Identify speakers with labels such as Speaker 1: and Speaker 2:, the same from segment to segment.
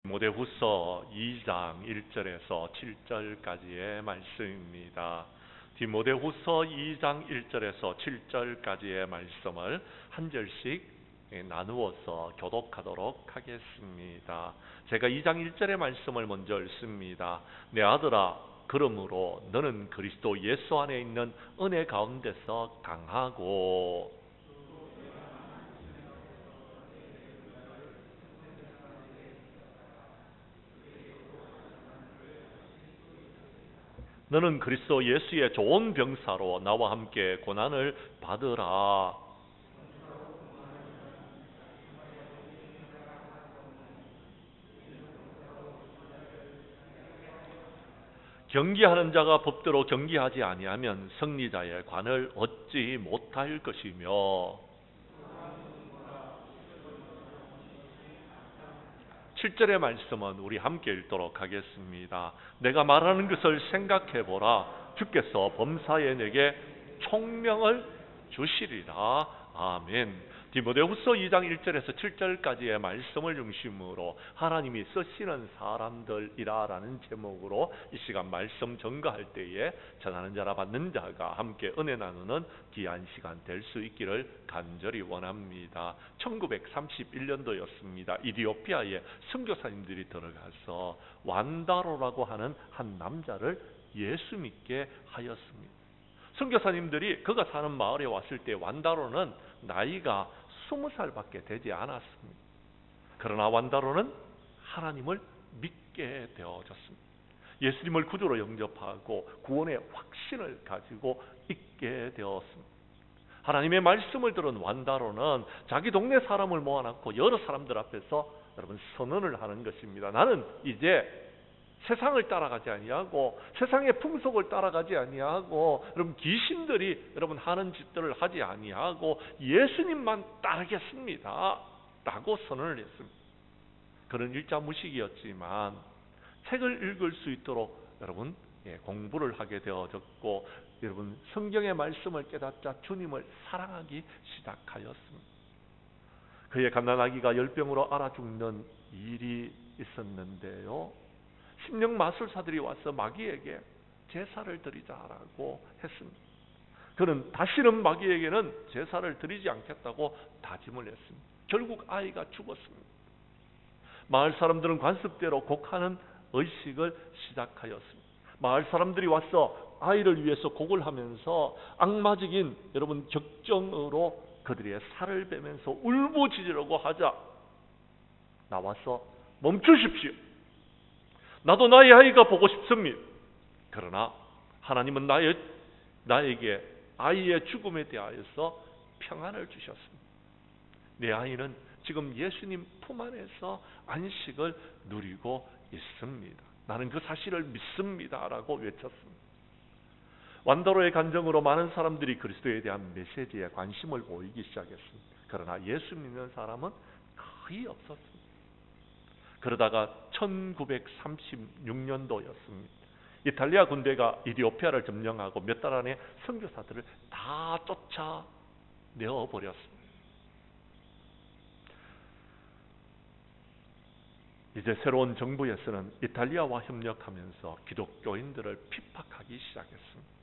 Speaker 1: 디모데후서 2장 1절에서 7절까지의 말씀입니다. 디모데후서 2장 1절에서 7절까지의 말씀을 한 절씩 나누어서 교독하도록 하겠습니다. 제가 2장 1절의 말씀을 먼저 읽습니다. 내 아들아, 그러므로 너는 그리스도 예수 안에 있는 은혜 가운데서 강하고 너는 그리스도 예수의 좋은 병사로 나와 함께 고난을 받으라. 경기하는 자가 법대로 경기하지 아니하면 승리자의 관을 얻지 못할 것이며 7절의 말씀은 우리 함께 읽도록 하겠습니다. 내가 말하는 것을 생각해보라. 주께서 범사에 내게 총명을 주시리라. 아멘. 디모데후서 2장 1절에서 7절까지의 말씀을 중심으로 하나님이 쓰시는 사람들이라는 제목으로 이 시간 말씀 전가할 때에 전하는 자라 받는 자가 함께 은혜 나누는 귀한 시간 될 수 있기를 간절히 원합니다. 1931년도였습니다. 이디오피아에 선교사님들이 들어가서 완다로라고 하는 한 남자를 예수 믿게 하였습니다. 선교사님들이 그가 사는 마을에 왔을 때 완다로는 나이가 20살밖에 되지 않았습니다. 그러나 완다로는 하나님을 믿게 되어졌습니다. 예수님을 구주로 영접하고 구원의 확신을 가지고 있게 되었습니다. 하나님의 말씀을 들은 완다로는 자기 동네 사람을 모아놓고 여러 사람들 앞에서 여러분 선언을 하는 것입니다. 나는 이제 세상을 따라가지 아니하고 세상의 풍속을 따라가지 아니하고 여러분 귀신들이 여러분 하는 짓들을 하지 아니하고 예수님만 따르겠습니다 라고 선언을 했습니다. 그런 일자무식이었지만 책을 읽을 수 있도록 여러분 공부를 하게 되어졌고 여러분 성경의 말씀을 깨닫자 주님을 사랑하기 시작하였습니다. 그의 갓난아기가 열병으로 앓아 죽는 일이 있었는데요, 심령 마술사들이 와서 마귀에게 제사를 드리자라고 했습니다. 그는 다시는 마귀에게는 제사를 드리지 않겠다고 다짐을 했습니다. 결국 아이가 죽었습니다. 마을 사람들은 관습대로 곡하는 의식을 시작하였습니다. 마을 사람들이 와서 아이를 위해서 곡을 하면서 악마적인 여러분 격정으로 그들의 살을 베면서 울부짖으려고 하자 나와서 멈추십시오. 나도 나의 아이가 보고 싶습니다. 그러나 하나님은 나에게 아이의 죽음에 대하여서 평안을 주셨습니다. 내 아이는 지금 예수님 품 안에서 안식을 누리고 있습니다. 나는 그 사실을 믿습니다 라고 외쳤습니다. 완다로의 간정으로 많은 사람들이 그리스도에 대한 메시지에 관심을 보이기 시작했습니다. 그러나 예수 믿는 사람은 거의 없었습니다. 그러다가 1936년도였습니다. 이탈리아 군대가 이디오피아를 점령하고 몇 달 안에 선교사들을 다 쫓아내어버렸습니다. 이제 새로운 정부에서는 이탈리아와 협력하면서 기독교인들을 핍박하기 시작했습니다.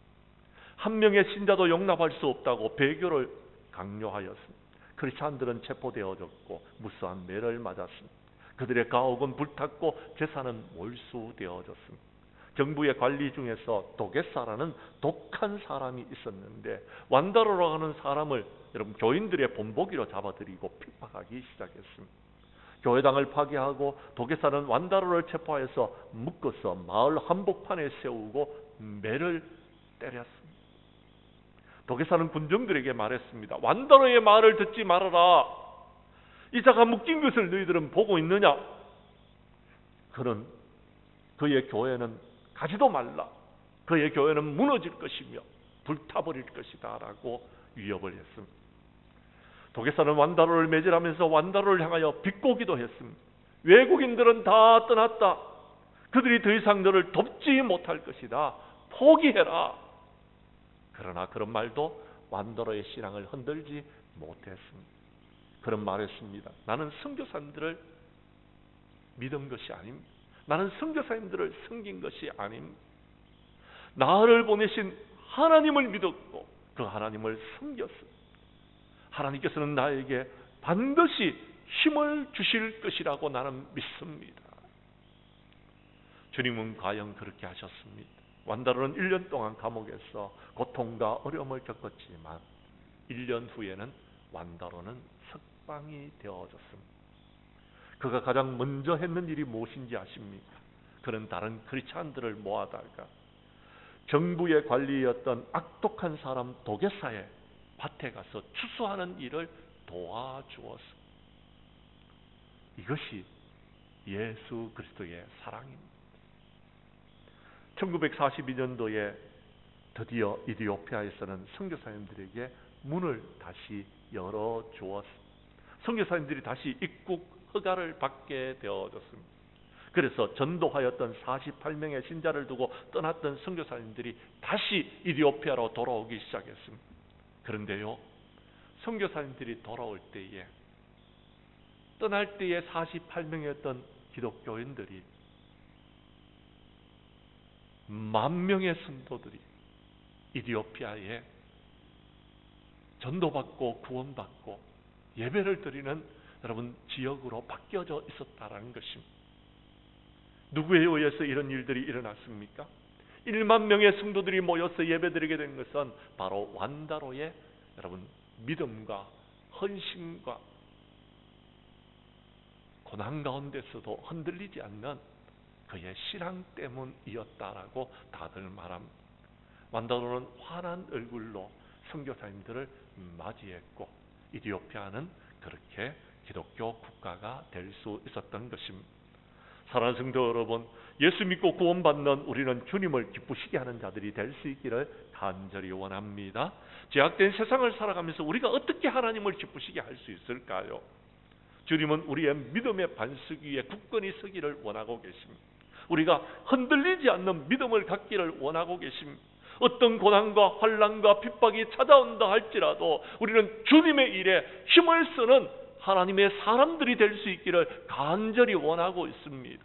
Speaker 1: 한 명의 신자도 용납할 수 없다고 배교를 강요하였습니다. 크리스찬들은 체포되어졌고 무수한 매를 맞았습니다. 그들의 가옥은 불탔고 재산은 몰수되어졌습니다. 정부의 관리 중에서 도게사라는 독한 사람이 있었는데 완다로라고 하는 사람을 여러분 교인들의 본보기로 잡아들이고 핍박하기 시작했습니다. 교회당을 파괴하고 도게사는 완다로를 체포하여서 묶어서 마을 한복판에 세우고 매를 때렸습니다. 도게사는 군정들에게 말했습니다. 완다로의 말을 듣지 말아라. 이자가 묶인 것을 너희들은 보고 있느냐? 그의 교회는 가지도 말라. 그의 교회는 무너질 것이며 불타버릴 것이다 라고 위협을 했습니다. 도게사는 완다로를 매질하면서 완다로를 향하여 비꼬기도 했습니다. 외국인들은 다 떠났다. 그들이 더 이상 너를 돕지 못할 것이다. 포기해라. 그러나 그런 말도 완다로의 신앙을 흔들지 못했습니다. 그런 말했습니다. 나는 선교사님들을 믿은 것이 아닙니다. 나는 선교사님들을 섬긴 것이 아닙니다. 나를 보내신 하나님을 믿었고 그 하나님을 섬겼습니다. 하나님께서는 나에게 반드시 힘을 주실 것이라고 나는 믿습니다. 주님은 과연 그렇게 하셨습니다. 완다로는 1년 동안 감옥에서 고통과 어려움을 겪었지만 1년 후에는 완다로는 석방이 되어졌습니다. 그가 가장 먼저 했는 일이 무엇인지 아십니까? 그는 다른 크리스찬들을 모아다가 정부의 관리였던 악독한 사람 도게사의 밭에 가서 추수하는 일을 도와주었습니다. 이것이 예수 그리스도의 사랑입니다. 1942년도에 드디어 이디오피아에서는 선교사님들에게 문을 다시 열어주었습니다. 선교사님들이 다시 입국 허가를 받게 되어졌습니다. 그래서 전도하였던 48명의 신자를 두고 떠났던 선교사님들이 다시 이디오피아로 돌아오기 시작했습니다. 그런데요, 선교사님들이 돌아올 때에 떠날 때에 48명이었던 기독교인들이 10,000명의 성도들이 이디오피아에 전도받고 구원받고 예배를 드리는 여러분 지역으로 바뀌어져 있었다라는 것입니다. 누구에 의해서 이런 일들이 일어났습니까? 10,000명의 성도들이 모여서 예배드리게 된 것은 바로 완다로의 여러분 믿음과 헌신과 고난 가운데서도 흔들리지 않는 그의 신앙 때문이었다라고 다들 말합니다. 완다로는 환한 얼굴로 선교사님들을 맞이했고 이디오피아는 그렇게 기독교 국가가 될 수 있었던 것입니다. 사랑하는 성도 여러분, 예수 믿고 구원받는 우리는 주님을 기쁘시게 하는 자들이 될 수 있기를 간절히 원합니다. 제약된 세상을 살아가면서 우리가 어떻게 하나님을 기쁘시게 할 수 있을까요? 주님은 우리의 믿음의 반석 위에 굳건히 서기를 원하고 계십니다. 우리가 흔들리지 않는 믿음을 갖기를 원하고 계십니다. 어떤 고난과 환난과 핍박이 찾아온다 할지라도 우리는 주님의 일에 힘을 쓰는 하나님의 사람들이 될 수 있기를 간절히 원하고 있습니다.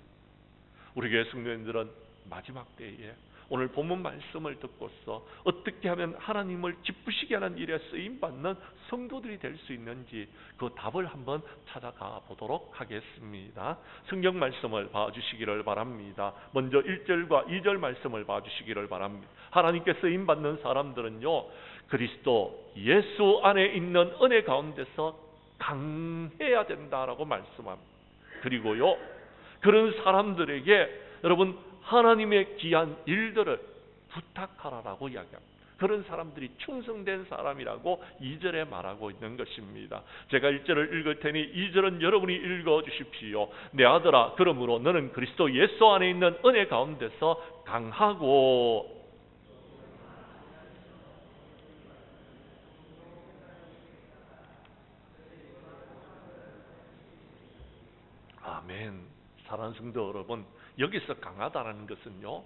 Speaker 1: 우리 교회 성도님들은 마지막 때에 오늘 본문 말씀을 듣고서 어떻게 하면 하나님을 기쁘시게 하는 일에 쓰임받는 성도들이 될 수 있는지 그 답을 한번 찾아가 보도록 하겠습니다. 성경 말씀을 봐주시기를 바랍니다. 먼저 1절과 2절 말씀을 봐주시기를 바랍니다. 하나님께 쓰임받는 사람들은요, 그리스도 예수 안에 있는 은혜 가운데서 강해야 된다라고 말씀합니다. 그리고요, 그런 사람들에게 여러분 하나님의 귀한 일들을 부탁하라라고 이야기합니다. 그런 사람들이 충성된 사람이라고 2절에 말하고 있는 것입니다. 제가 1절을 읽을 테니 2절은 여러분이 읽어주십시오. 내 아들아, 그러므로 너는 그리스도 예수 안에 있는 은혜 가운데서 강하고 아멘. 사랑하는 성도 여러분, 여기서 강하다라는 것은요,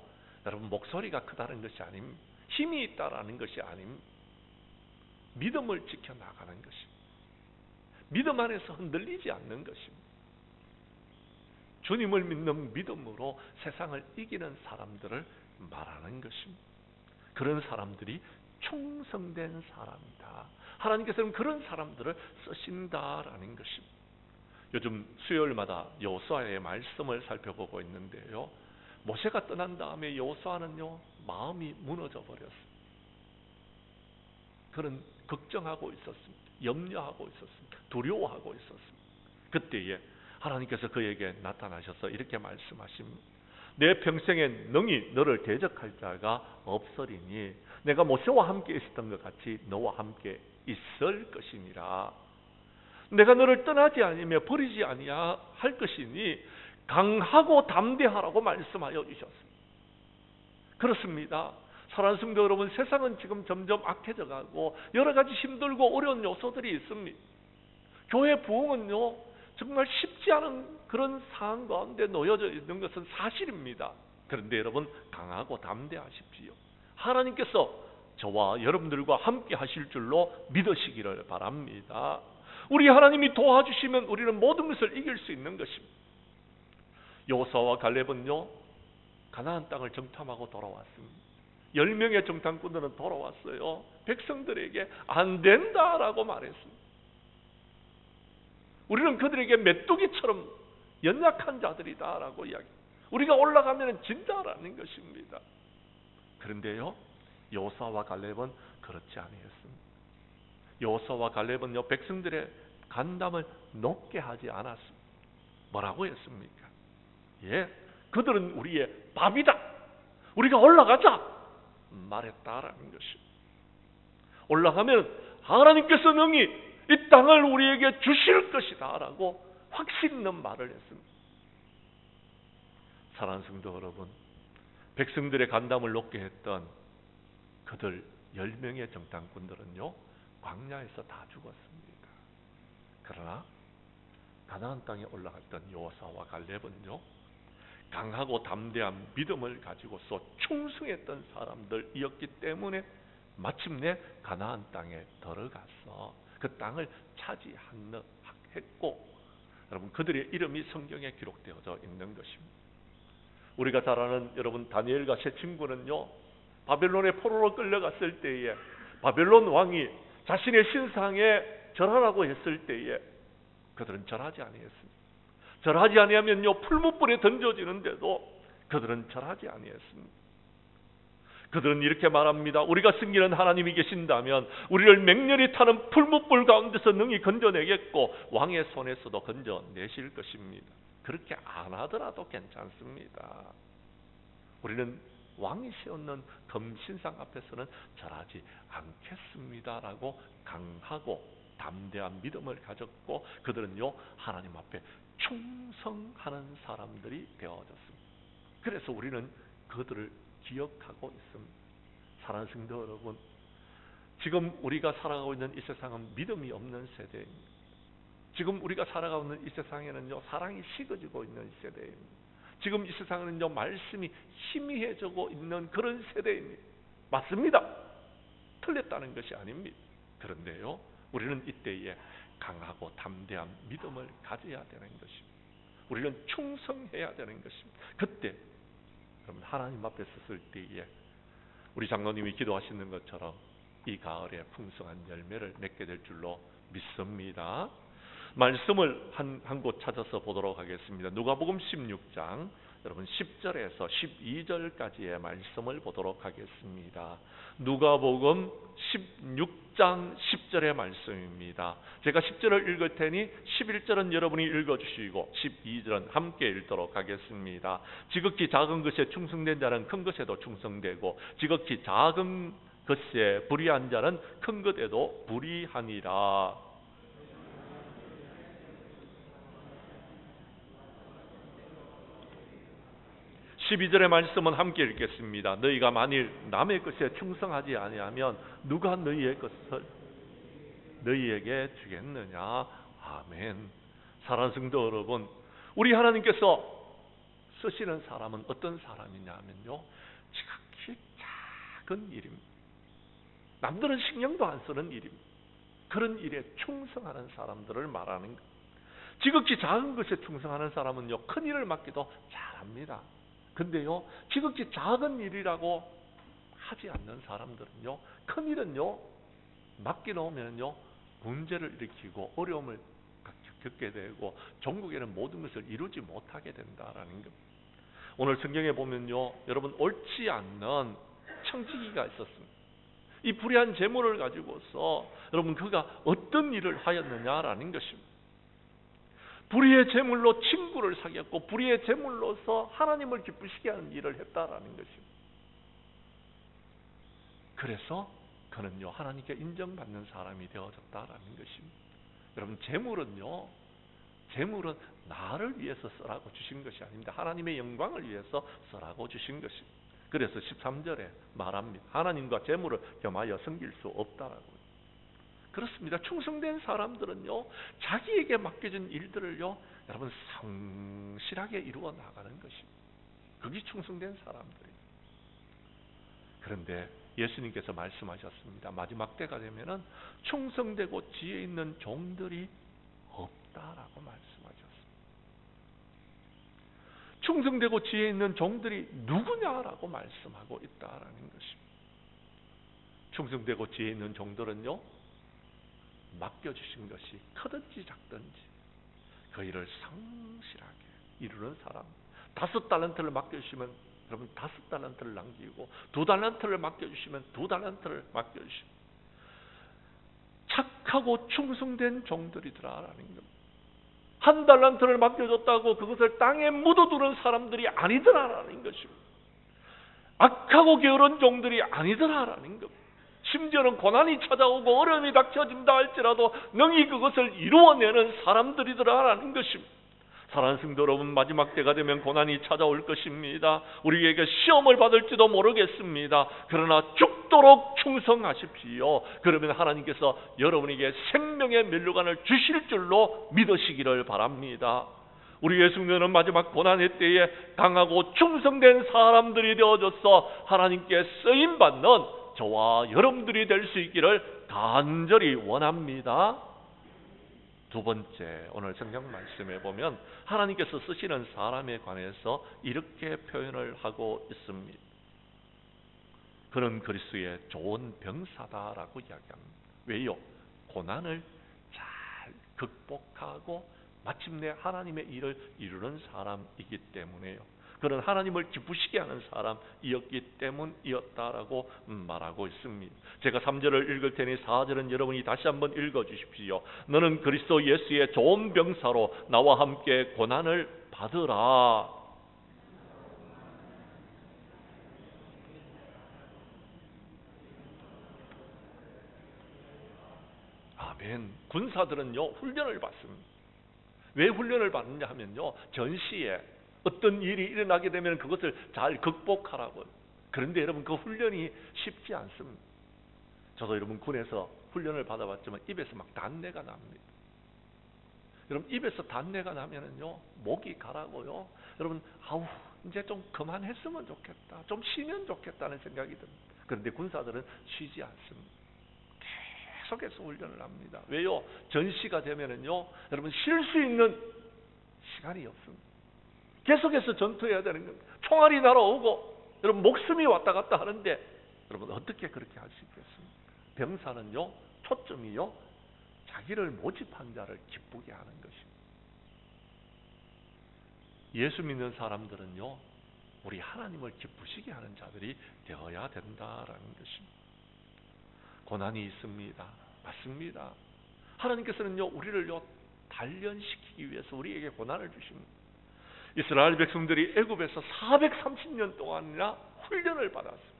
Speaker 1: 여러분 목소리가 크다는 것이 아닙니다. 힘이 있다라는 것이 아닙니다. 믿음을 지켜나가는 것입니다. 믿음 안에서 흔들리지 않는 것입니다. 주님을 믿는 믿음으로 세상을 이기는 사람들을 말하는 것입니다. 그런 사람들이 충성된 사람이다. 하나님께서는 그런 사람들을 쓰신다라는 것입니다. 요즘 수요일마다 여호수아의 말씀을 살펴보고 있는데요, 모세가 떠난 다음에 여호수아는요 마음이 무너져 버렸습니다. 그런 걱정하고 있었습니다. 염려하고 있었습니다. 두려워하고 있었습니다. 그때에 하나님께서 그에게 나타나셔서 이렇게 말씀하십니다. 내 평생에 능히 너를 대적할 자가 없으리니 내가 모세와 함께 있었던 것 같이 너와 함께 있을 것이니라. 내가 너를 떠나지 아니며 버리지 아니할 것이니 강하고 담대하라고 말씀하여 주셨습니다. 그렇습니다. 사랑하는 성도 여러분, 세상은 지금 점점 악해져 가고 여러 가지 힘들고 어려운 요소들이 있습니다. 교회 부흥은요 정말 쉽지 않은 그런 상황 가운데 놓여져 있는 것은 사실입니다. 그런데 여러분, 강하고 담대하십시오. 하나님께서 저와 여러분들과 함께 하실 줄로 믿으시기를 바랍니다. 우리 하나님이 도와주시면 우리는 모든 것을 이길 수 있는 것입니다. 여호수아와 갈렙은요 가나안 땅을 정탐하고 돌아왔습니다. 10명의 정탐꾼들은 돌아왔어요. 백성들에게 안 된다라고 말했습니다. 우리는 그들에게 메뚜기처럼 연약한 자들이다라고 이야기합니다. 우리가 올라가면 진다라는 것입니다. 그런데요 여호수아와 갈렙은 그렇지 아니했습니다. 여호수아와 갈렙은요 백성들의 간담을 높게 하지 않았습니다. 뭐라고 했습니까? 그들은 우리의 밥이다. 우리가 올라가자 말했다라는 것입니다. 올라가면 하나님께서 능히 이 땅을 우리에게 주실 것이다 라고 확신 있는 말을 했습니다. 사랑하는 성도 여러분, 백성들의 간담을 높게 했던 그들 10명의 정탐꾼들은요 광야에서 다 죽었습니다. 그러나 가나안 땅에 올라갔던 여호수아와 갈렙은요 강하고 담대한 믿음을 가지고서 충성했던 사람들이었기 때문에 마침내 가나안 땅에 들어가서 그 땅을 차지했고, 여러분 그들의 이름이 성경에 기록되어져 있는 것입니다. 우리가 잘 아는 여러분 다니엘과 세 친구는요 바벨론의 포로로 끌려갔을 때에 바벨론 왕이 자신의 신상에 절하라고 했을 때에 그들은 절하지 아니했습니다. 절하지 아니하면요 풀무불에 던져지는데도 그들은 절하지 아니했습니다. 그들은 이렇게 말합니다. 우리가 섬기는 하나님이 계신다면 우리를 맹렬히 타는 풀무불 가운데서 능히 건져내겠고 왕의 손에서도 건져내실 것입니다. 그렇게 안 하더라도 괜찮습니다. 우리는 왕이 세우는 금신상 앞에서는 절하지 않겠습니다라고 강하고 담대한 믿음을 가졌고 그들은요 하나님 앞에 충성하는 사람들이 되어졌습니다. 그래서 우리는 그들을 기억하고 있습니다. 사랑하는 성도 여러분, 지금 우리가 살아가고 있는 이 세상은 믿음이 없는 세대입니다. 지금 우리가 살아가고 있는 이 세상에는요 사랑이 식어지고 있는 세대입니다. 지금 이 세상에는요 말씀이 희미해지고 있는 그런 세대입니다. 맞습니다. 틀렸다는 것이 아닙니다. 그런데요 우리는 이때에 강하고 담대한 믿음을 가져야 되는 것입니다. 우리는 충성해야 되는 것입니다. 그때 여러분 하나님 앞에 섰을 때에 우리 장로님이 기도하시는 것처럼 이 가을에 풍성한 열매를 맺게 될 줄로 믿습니다. 말씀을 한 곳 찾아서 보도록 하겠습니다. 누가복음 16장 여러분 10절에서 12절까지의 말씀을 보도록 하겠습니다. 누가복음 16장 10절의 말씀입니다. 제가 10절을 읽을 테니 11절은 여러분이 읽어주시고 12절은 함께 읽도록 하겠습니다. 지극히 작은 것에 충성된 자는 큰 것에도 충성되고 지극히 작은 것에 불의한 자는 큰 것에도 불의하니라. 12절의 말씀은 함께 읽겠습니다. 너희가 만일 남의 것에 충성하지 아니하면 누가 너희의 것을 너희에게 주겠느냐. 아멘. 사랑하는 성도 여러분, 우리 하나님께서 쓰시는 사람은 어떤 사람이냐면요 지극히 작은 일입니다. 남들은 신경도 안 쓰는 일입니다. 그런 일에 충성하는 사람들을 말하는 것. 지극히 작은 것에 충성하는 사람은요 큰 일을 맡기도 잘합니다. 근데요 지극히 작은 일이라고 하지 않는 사람들은요 큰 일은요 맡겨놓으면요 문제를 일으키고 어려움을 겪게 되고 종국에는 모든 것을 이루지 못하게 된다라는 겁니다. 오늘 성경에 보면요 여러분 옳지 않는 청지기가 있었습니다. 이 불의한 재물을 가지고서 여러분 그가 어떤 일을 하였느냐라는 것입니다. 불의의 재물로 친구를 사귀었고 불의의 재물로서 하나님을 기쁘시게 하는 일을 했다라는 것입니다. 그래서 그는요 하나님께 인정받는 사람이 되어졌다라는 것입니다. 여러분 재물은 나를 위해서 쓰라고 주신 것이 아닙니다. 하나님의 영광을 위해서 쓰라고 주신 것입니다. 그래서 13절에 말합니다. 하나님과 재물을 겸하여 섬길 수 없다라고. 그렇습니다. 충성된 사람들은요 자기에게 맡겨진 일들을요 여러분 성실하게 이루어 나가는 것입니다. 그게 충성된 사람들이에요. 그런데 예수님께서 말씀하셨습니다. 마지막 때가 되면은 충성되고 지혜 있는 종들이 없다라고 말씀하셨습니다. 충성되고 지혜 있는 종들이 누구냐라고 말씀하고 있다라는 것입니다. 충성되고 지혜 있는 종들은요, 맡겨주신 것이 크든지 작든지 그 일을 성실하게 이루는 사람. 5달란트를 맡겨주시면 여러분 5달란트를 남기고, 2달란트를 맡겨주시면 2달란트를 맡겨주시고, 착하고 충성된 종들이더라라는 겁니다. 1달란트를 맡겨줬다고 그것을 땅에 묻어두는 사람들이 아니더라라는 것입니다. 악하고 게으른 종들이 아니더라라는 겁니다. 심지어는 고난이 찾아오고 어려움이 닥쳐진다 할지라도 능히 그것을 이루어내는 사람들이더라라는 것입니다. 사랑하는 성도 여러분, 마지막 때가 되면 고난이 찾아올 것입니다. 우리에게 시험을 받을지도 모르겠습니다. 그러나 죽도록 충성하십시오. 그러면 하나님께서 여러분에게 생명의 면류관을 주실 줄로 믿으시기를 바랍니다. 우리 예수님은 마지막 고난의 때에 강하고 충성된 사람들이 되어져서 하나님께 쓰임받는 저와 여러분들이 될 수 있기를 간절히 원합니다. 두 번째, 오늘 성경 말씀에 보면 하나님께서 쓰시는 사람에 관해서 이렇게 표현을 하고 있습니다. 그는 그리스도의 좋은 병사다라고 이야기합니다. 왜요? 고난을 잘 극복하고 마침내 하나님의 일을 이루는 사람이기 때문에요. 그는 하나님을 기쁘시게 하는 사람이었기 때문이었다라고 말하고 있습니다. 제가 3절을 읽을 테니 4절은 여러분이 다시 한번 읽어주십시오. 너는 그리스도 예수의 좋은 병사로 나와 함께 고난을 받으라. 아멘. 군사들은요, 훈련을 받습니다. 왜 훈련을 받느냐 하면요, 전시에 어떤 일이 일어나게 되면 그것을 잘 극복하라고. 그런데 여러분, 그 훈련이 쉽지 않습니다. 저도 여러분 군에서 훈련을 받아봤지만 입에서 막 단내가 납니다. 여러분, 입에서 단내가 나면은요, 목이 가라고요. 여러분, 아우, 이제 좀 그만했으면 좋겠다, 좀 쉬면 좋겠다는 생각이 듭니다. 그런데 군사들은 쉬지 않습니다. 계속해서 훈련을 합니다. 왜요? 전시가 되면은요, 여러분, 쉴 수 있는 시간이 없습니다. 계속해서 전투해야 되는 겁니다. 총알이 날아오고 여러분 목숨이 왔다 갔다 하는데 여러분 어떻게 그렇게 할 수 있겠습니까? 병사는요, 초점이요, 자기를 모집한 자를 기쁘게 하는 것입니다. 예수 믿는 사람들은요, 우리 하나님을 기쁘시게 하는 자들이 되어야 된다라는 것입니다. 고난이 있습니다. 맞습니다. 하나님께서는요, 우리를요 단련시키기 위해서 우리에게 고난을 주십니다. 이스라엘 백성들이 애굽에서 430년 동안이나 훈련을 받았습니다.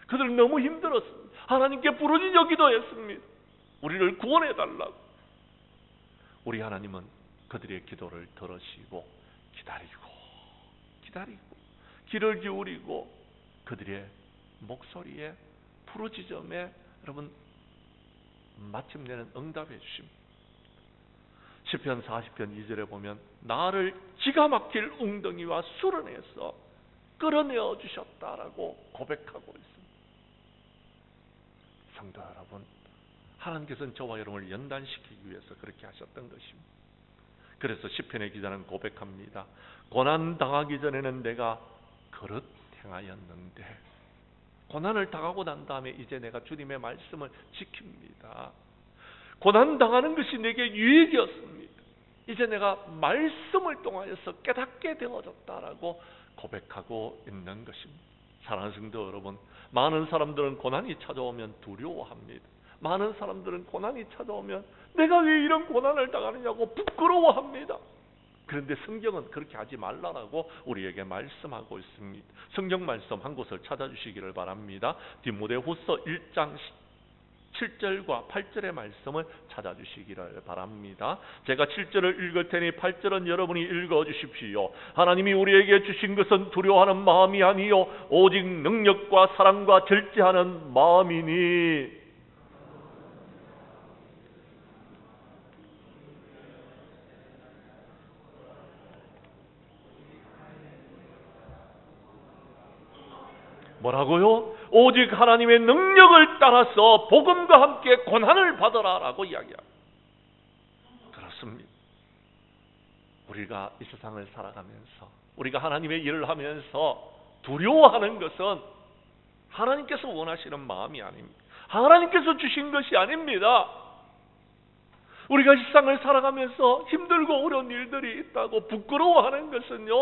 Speaker 1: 그들은 너무 힘들었습니다. 하나님께 부르짖어 기도했습니다. 우리를 구원해달라고. 우리 하나님은 그들의 기도를 들으시고 기다리고 귀를 기울이고 그들의 목소리에 부르짖음에 여러분 마침내는 응답해 주십니다. 시편 40편 2절에 보면 나를 기가 막힐 웅덩이와 수렁에서 끌어내어 주셨다라고 고백하고 있습니다. 성도 여러분, 하나님께서는 저와 여러분을 연단시키기 위해서 그렇게 하셨던 것입니다. 그래서 시편의 기자는 고백합니다. 고난 당하기 전에는 내가 그릇 행하였는데, 고난을 당하고 난 다음에 이제 내가 주님의 말씀을 지킵니다. 고난 당하는 것이 내게 유익이었습니다. 이제 내가 말씀을 통하여서 깨닫게 되어졌다라고 고백하고 있는 것입니다. 사랑하는 성도 여러분, 많은 사람들은 고난이 찾아오면 두려워합니다. 많은 사람들은 고난이 찾아오면 내가 왜 이런 고난을 당하느냐고 부끄러워합니다. 그런데 성경은 그렇게 하지 말라라고 우리에게 말씀하고 있습니다. 성경 말씀 한 곳을 찾아주시기를 바랍니다. 디모데후서 1장 7절과 8절의 말씀을 찾아주시기를 바랍니다. 제가 7절을 읽을 테니 8절은 여러분이 읽어주십시오. 하나님이 우리에게 주신 것은 두려워하는 마음이 아니요 오직 능력과 사랑과 절제하는 마음이니. 뭐라고요? 오직 하나님의 능력을 따라서 복음과 함께 고난을 받으라라고 이야기합니다. 그렇습니다. 우리가 이 세상을 살아가면서 우리가 하나님의 일을 하면서 두려워하는 것은 하나님께서 원하시는 마음이 아닙니다. 하나님께서 주신 것이 아닙니다. 우리가 이 세상을 살아가면서 힘들고 어려운 일들이 있다고 부끄러워하는 것은요,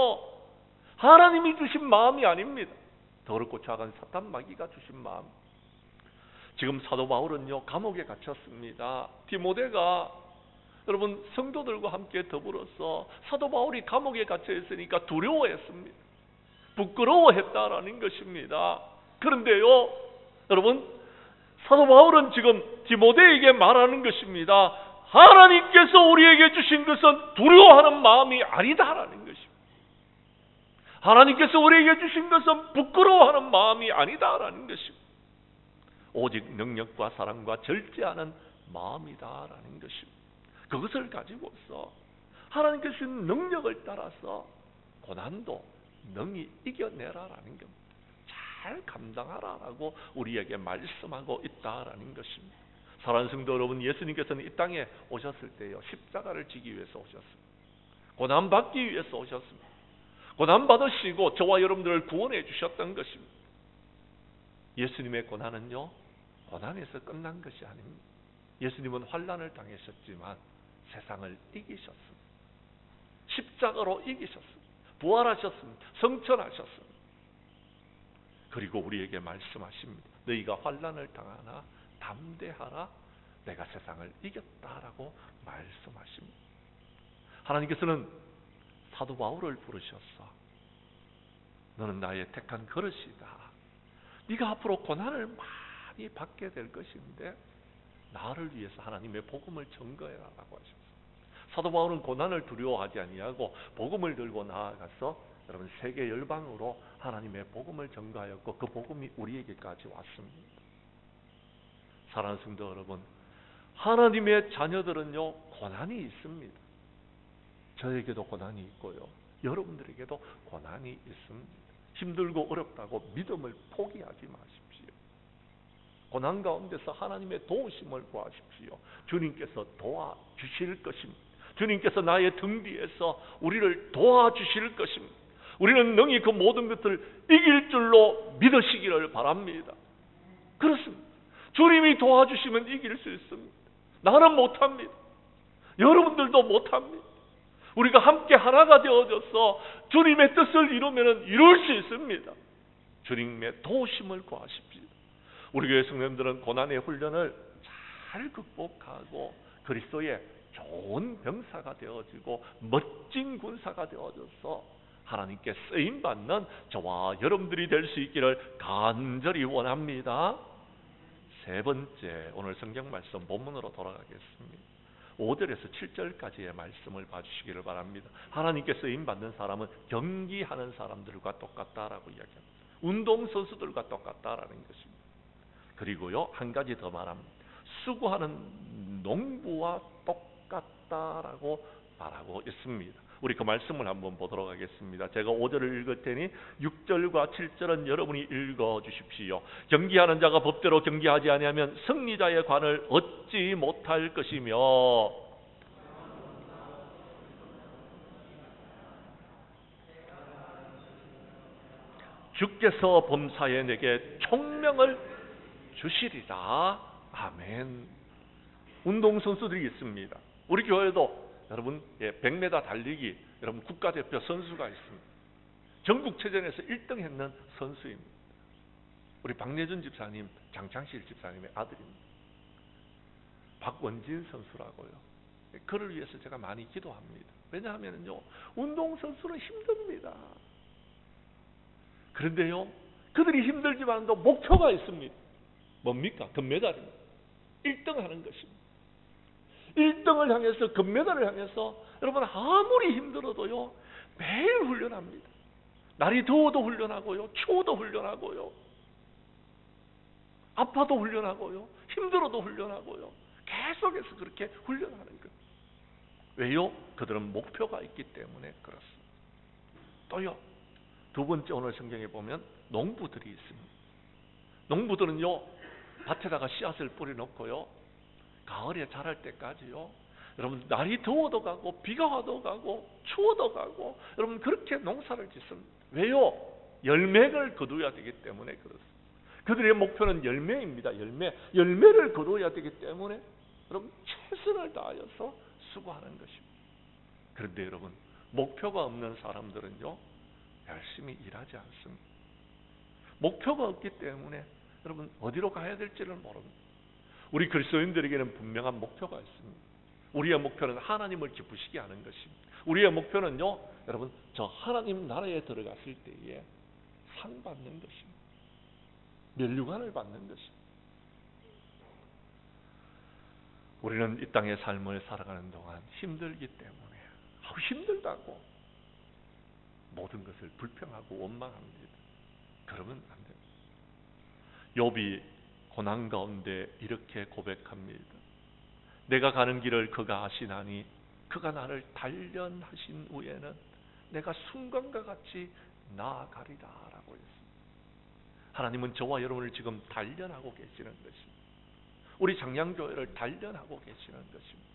Speaker 1: 하나님이 주신 마음이 아닙니다. 더럽고 작은 사탄 마귀가 주신 마음. 지금 사도 바울은요, 감옥에 갇혔습니다. 디모데가 여러분 성도들과 함께 더불어서 사도 바울이 감옥에 갇혀 있으니까 두려워했습니다. 부끄러워했다라는 것입니다. 그런데요, 여러분 사도 바울은 지금 디모데에게 말하는 것입니다. 하나님께서 우리에게 주신 것은 두려워하는 마음이 아니다라는 것입니다. 하나님께서 우리에게 주신 것은 부끄러워하는 마음이 아니다라는 것입니다. 오직 능력과 사랑과 절제하는 마음이다라는 것입니다. 그것을 가지고서 하나님께서 주신 능력을 따라서 고난도 능히 이겨내라라는 겁니다. 잘 감당하라라고 우리에게 말씀하고 있다라는 것입니다. 사랑하는 성도 여러분, 예수님께서는 이 땅에 오셨을 때요, 십자가를 지기 위해서 오셨습니다. 고난받기 위해서 오셨습니다. 고난받으시고 저와 여러분들을 구원해 주셨던 것입니다. 예수님의 고난은요, 고난에서 끝난 것이 아닙니다. 예수님은 환난을 당하셨지만 세상을 이기셨습니다. 십자가로 이기셨습니다. 부활하셨습니다. 성천하셨습니다. 그리고 우리에게 말씀하십니다. 너희가 환난을 당하나 담대하라, 내가 세상을 이겼다라고 말씀하십니다. 하나님께서는 사도 바울을 부르셔서 너는 나의 택한 그릇이다. 네가 앞으로 고난을 많이 받게 될 것인데 나를 위해서 하나님의 복음을 전거해라라고 하셨어요. 사도 바울은 고난을 두려워하지 아니하고 복음을 들고 나아가서 여러분 세계 열방으로 하나님의 복음을 전가하였고 그 복음이 우리에게까지 왔습니다. 사랑하는 성도 여러분, 하나님의 자녀들은요, 고난이 있습니다. 저에게도 고난이 있고요, 여러분들에게도 고난이 있습니다. 힘들고 어렵다고 믿음을 포기하지 마십시오. 고난 가운데서 하나님의 도우심을 구하십시오. 주님께서 도와주실 것입니다. 주님께서 나의 등 뒤에서 우리를 도와주실 것입니다. 우리는 능히 그 모든 것을 이길 줄로 믿으시기를 바랍니다. 그렇습니다. 주님이 도와주시면 이길 수 있습니다. 나는 못합니다. 여러분들도 못합니다. 우리가 함께 하나가 되어져서 주님의 뜻을 이루면 이룰 수 있습니다. 주님의 도우심을 구하십시오. 우리 교회 성도님들은 고난의 훈련을 잘 극복하고 그리스도의 좋은 병사가 되어지고 멋진 군사가 되어져서 하나님께 쓰임받는 저와 여러분들이 될 수 있기를 간절히 원합니다. 세 번째, 오늘 성경 말씀 본문으로 돌아가겠습니다. 5절에서 7절까지의 말씀을 봐주시기를 바랍니다. 하나님께 쓰임받는 사람은 경기하는 사람들과 똑같다라고 이야기합니다. 운동선수들과 똑같다라는 것입니다. 그리고요, 한 가지 더 말합니다. 수고하는 농부와 똑같다라고 말하고 있습니다. 우리 그 말씀을 한번 보도록 하겠습니다. 제가 5절을 읽을 테니 6절과 7절은 여러분이 읽어주십시오. 경기하는 자가 법대로 경기하지 아니하면 승리자의 관을 얻지 못할 것이며 주께서 범사에 내게 총명을 주시리라. 아멘. 운동선수들이 있습니다. 우리 교회도 여러분 100m 달리기 여러분 국가대표 선수가 있습니다. 전국체전에서 1등 했는 선수입니다. 우리 박내준 집사님, 장창실 집사님의 아들입니다. 박원진 선수라고요. 그를 위해서 제가 많이 기도합니다. 왜냐하면요, 운동선수는 힘듭니다. 그런데요, 그들이 힘들지만도 목표가 있습니다. 뭡니까? 금메달입니다. 1등 하는 것입니다. 1등을 향해서, 금메달을 향해서 여러분 아무리 힘들어도요, 매일 훈련합니다. 날이 더워도 훈련하고요, 추워도 훈련하고요, 아파도 훈련하고요, 힘들어도 훈련하고요, 계속해서 그렇게 훈련하는 거예요. 왜요? 그들은 목표가 있기 때문에 그렇습니다. 또요, 두 번째 오늘 성경에 보면 농부들이 있습니다. 농부들은요, 밭에다가 씨앗을 뿌려놓고요, 가을에 자랄 때까지요, 여러분 날이 더워도 가고 비가 와도 가고 추워도 가고 여러분 그렇게 농사를 짓습니다. 왜요? 열매를 거두어야 되기 때문에 그렇습니다. 그들의 목표는 열매입니다. 열매를 거두어야 되기 때문에 여러분 최선을 다하여서 수고하는 것입니다. 그런데 여러분 목표가 없는 사람들은요 열심히 일하지 않습니다. 목표가 없기 때문에 여러분 어디로 가야 될지를 모릅니다. 우리 그리스도인들에게는 분명한 목표가 있습니다. 우리의 목표는 하나님을 기쁘시게 하는 것입니다. 우리의 목표는요 여러분 저 하나님 나라에 들어갔을 때에 상 받는 것입니다. 면류관을 받는 것입니다. 우리는 이 땅의 삶을 살아가는 동안 힘들기 때문에 힘들다고 모든 것을 불평하고 원망합니다. 그러면 안 됩니다. 욥이 고난 가운데 이렇게 고백합니다. 내가 가는 길을 그가 아시나니 그가 나를 단련하신 후에는 내가 순간과 같이 나아가리라 라고 했습니다. 하나님은 저와 여러분을 지금 단련하고 계시는 것입니다. 우리 장량교회를 단련하고 계시는 것입니다.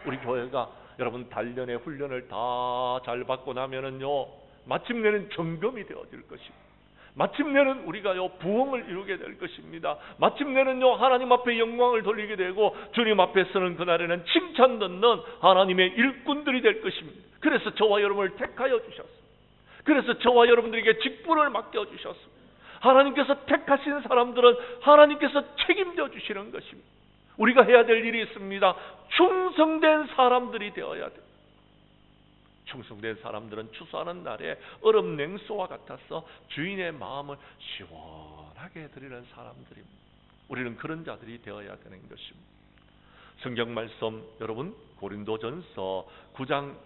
Speaker 1: 우리 교회가 여러분 단련의 훈련을 다 잘 받고 나면은요 마침내는 점검이 되어질 것입니다. 마침내는 우리가요 부흥을 이루게 될 것입니다. 마침내는요 하나님 앞에 영광을 돌리게 되고 주님 앞에 서는 그날에는 칭찬 듣는 하나님의 일꾼들이 될 것입니다. 그래서 저와 여러분을 택하여 주셨습니다. 그래서 저와 여러분들에게 직분을 맡겨 주셨습니다. 하나님께서 택하신 사람들은 하나님께서 책임져 주시는 것입니다. 우리가 해야 될 일이 있습니다. 충성된 사람들이 되어야 돼요. 충성된 사람들은 추수하는 날에 얼음 냉소와 같아서 주인의 마음을 시원하게 해드리는 사람들입니다. 우리는 그런 자들이 되어야 되는 것입니다. 성경 말씀 여러분 고린도전서 9장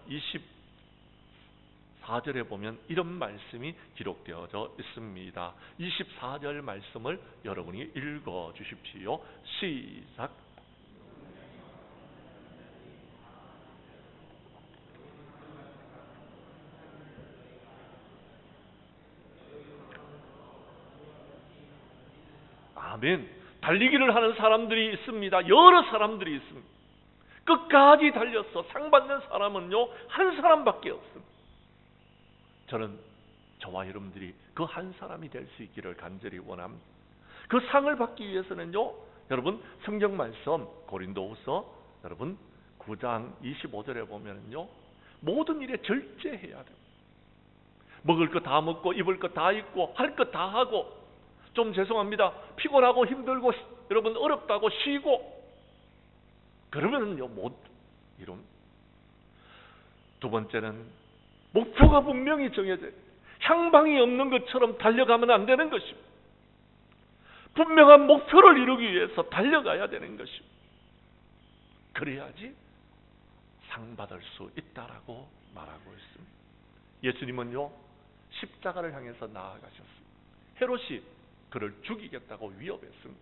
Speaker 1: 24절에 보면 이런 말씀이 기록되어져 있습니다. 24절 말씀을 여러분이 읽어 주십시오. 시작. 아멘. 달리기를 하는 사람들이 있습니다. 여러 사람들이 있습니다. 끝까지 달려서 상 받는 사람은요 한 사람밖에 없습니다. 저는 저와 여러분들이 그 한 사람이 될 수 있기를 간절히 원합니다. 그 상을 받기 위해서는요 여러분 성경 말씀 고린도후서 여러분 9장 25절에 보면은요 모든 일에 절제해야 돼요. 먹을 거 다 먹고 입을 거 다 입고 할 거 다 하고 좀 죄송합니다. 피곤하고 힘들고 여러분 어렵다고 쉬고 그러면은요 못 이룬. 두 번째는 목표가 분명히 정해져 향방이 없는 것처럼 달려가면 안 되는 것입니다. 분명한 목표를 이루기 위해서 달려가야 되는 것입니다. 그래야지 상 받을 수 있다라고 말하고 있습니다. 예수님은요 십자가를 향해서 나아가셨습니다. 헤롯이 그를 죽이겠다고 위협했습니다.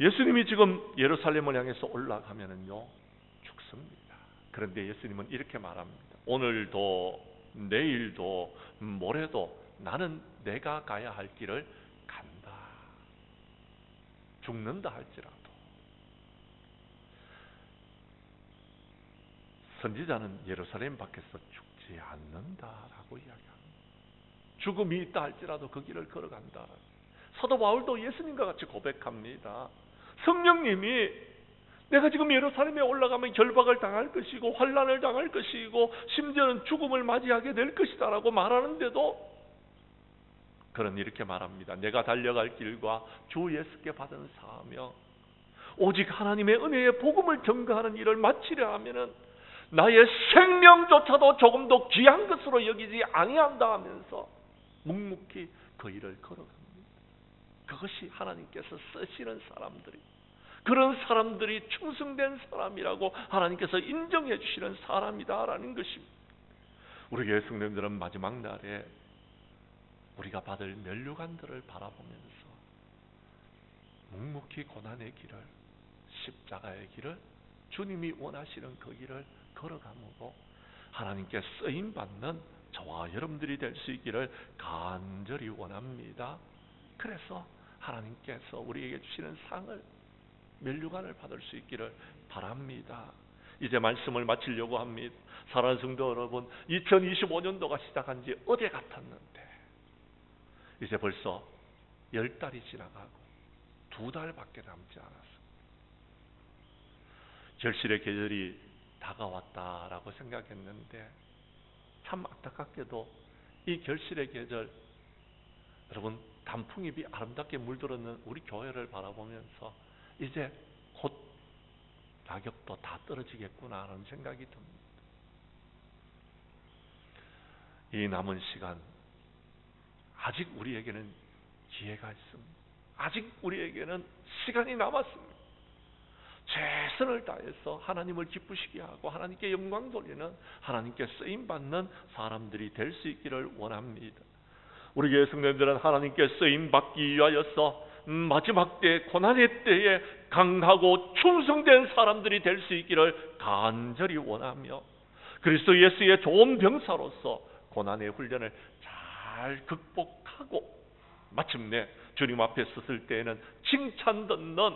Speaker 1: 예수님이 지금 예루살렘을 향해서 올라가면은요 죽습니다. 그런데 예수님은 이렇게 말합니다. 오늘도 내일도 모레도 나는 내가 가야 할 길을 간다. 죽는다 할지라도. 선지자는 예루살렘 밖에서 죽지 않는다라고 이야기합니다. 죽음이 있다 할지라도 그 길을 걸어간다. 사도 바울도 예수님과 같이 고백합니다. 성령님이 내가 지금 예루살렘에 올라가면 결박을 당할 것이고 환난을 당할 것이고 심지어는 죽음을 맞이하게 될 것이다 라고 말하는데도 그는 이렇게 말합니다. 내가 달려갈 길과 주 예수께 받은 사명 오직 하나님의 은혜의 복음을 전가하는 일을 마치려 하면은 나의 생명조차도 조금 더 귀한 것으로 여기지 아니한다 하면서 묵묵히 그 일을 걸어갑니다. 그것이 하나님께서 쓰시는 사람들이 그런 사람들이 충성된 사람이라고 하나님께서 인정해 주시는 사람이다라는 것입니다. 우리 교회 성도님들은 마지막 날에 우리가 받을 면류관들을 바라보면서 묵묵히 고난의 길을 십자가의 길을 주님이 원하시는 그 길을 걸어가므로 하나님께 쓰임받는 저와 여러분들이 될 수 있기를 간절히 원합니다. 그래서 하나님께서 우리에게 주시는 상을 면류관을 받을 수 있기를 바랍니다. 이제 말씀을 마치려고 합니다. 사랑하는 성도 여러분, 2025년도가 시작한 지 어제 같았는데 이제 벌써 10달이 지나가고 2달밖에 남지 않았습니다. 결실의 계절이 다가왔다라고 생각했는데 참 안타깝게도 이 결실의 계절, 여러분 단풍잎이 아름답게 물들었는 우리 교회를 바라보면서 이제 곧 낙엽도 다 떨어지겠구나 하는 생각이 듭니다. 이 남은 시간 아직 우리에게는 기회가 있습니다. 아직 우리에게는 시간이 남았습니다. 최선을 다해서 하나님을 기쁘시게 하고 하나님께 영광 돌리는, 하나님께 쓰임받는 사람들이 될 수 있기를 원합니다. 우리 교회 성도님들은 하나님께 쓰임받기 위하여서 마지막 때, 고난의 때에 강하고 충성된 사람들이 될 수 있기를 간절히 원하며 그리스도 예수의 좋은 병사로서 고난의 훈련을 잘 극복하고 마침내 주님 앞에 섰을 때에는 칭찬 듣는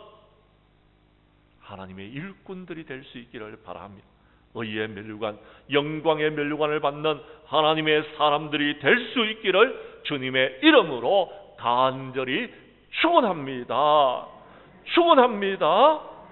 Speaker 1: 하나님의 일꾼들이 될 수 있기를 바랍니다. 의의 면류관, 영광의 면류관을 받는 하나님의 사람들이 될 수 있기를 주님의 이름으로 간절히 축원합니다. 축원합니다.